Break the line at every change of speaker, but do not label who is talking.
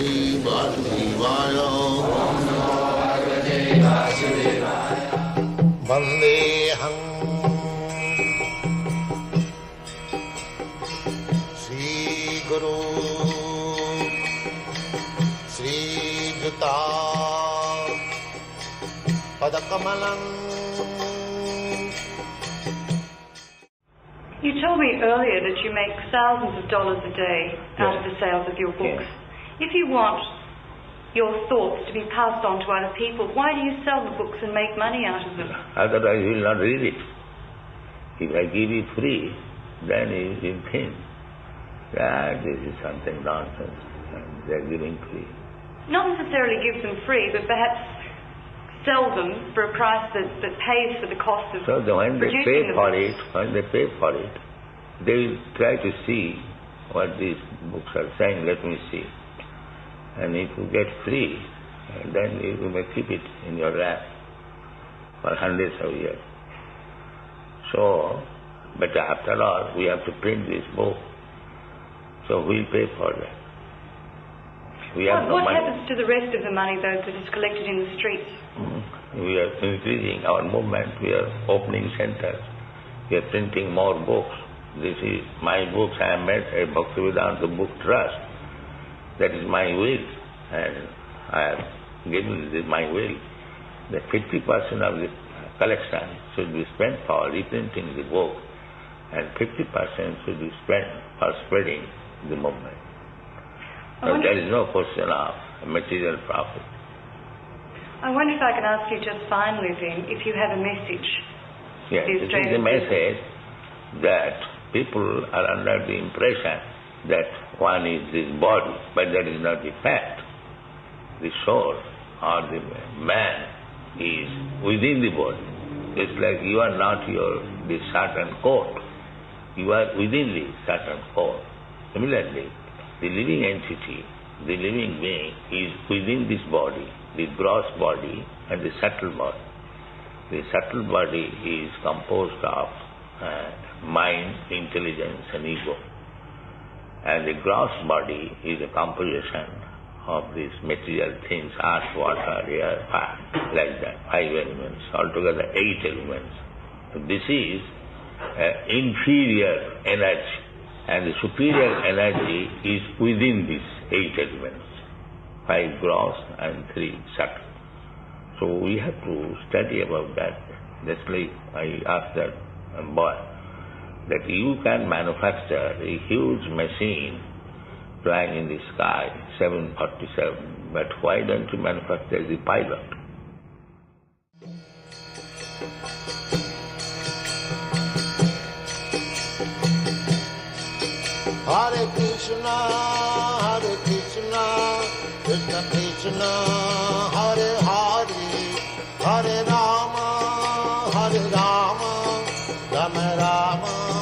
Shri Vasudevaya. Vandeham Shri Guru Shri Juta Padakamalam.
You told me earlier that you make thousands of dollars a day out of the sales of your books. If you want your thoughts to be passed on to other people, why do you sell the books and make money out of them?
Otherwise you will not read it. If I give it free, then you will think that this is something nonsense and they are giving free.
Not necessarily give them free, but perhaps sell them for a price that pays for the cost of
when they pay
producing
for it, they will try to see what these books are saying, let me see. And if you get free, then you may keep it in your lap for hundreds of years. So, but after all, we have to print this book. So we'll pay for that. We have no
what
money.
happens to the rest of the money, though, that is collected in the streets?
We are increasing our movement. We are opening centers. We are printing more books. This is my books. I have made a Bhaktivedanta Book Trust. That is my will. And I have given this my will. That 50% of the collection should be spent for reprinting the book, and 50% should be spent for spreading the movement. So there is no question of material profit.
I wonder if I can ask you just finally then, if you have a message.
Yes, it is a message that people are under the impression that one is this body, but that is not the fact. The soul or the man is within the body. It's like you are not the certain coat. You are within the certain coat. Similarly, the living entity, the living being is within this body, the gross body and the subtle body. The subtle body is composed of mind, intelligence and ego. And the gross body is a composition of these material things, earth, water, air, fire, like that, 5 elements, altogether 8 elements. So this is inferior energy, and the superior energy is within these 8 elements, 5 gross and 3 subtle. So we have to study about that. Just like I asked that boy, that you can manufacture a huge machine flying in the sky, 747, but why don't you manufacture the pilot?
Hare Krishna, Krishna Krishna, Hare Hare, Hare Rama, Rama Rama.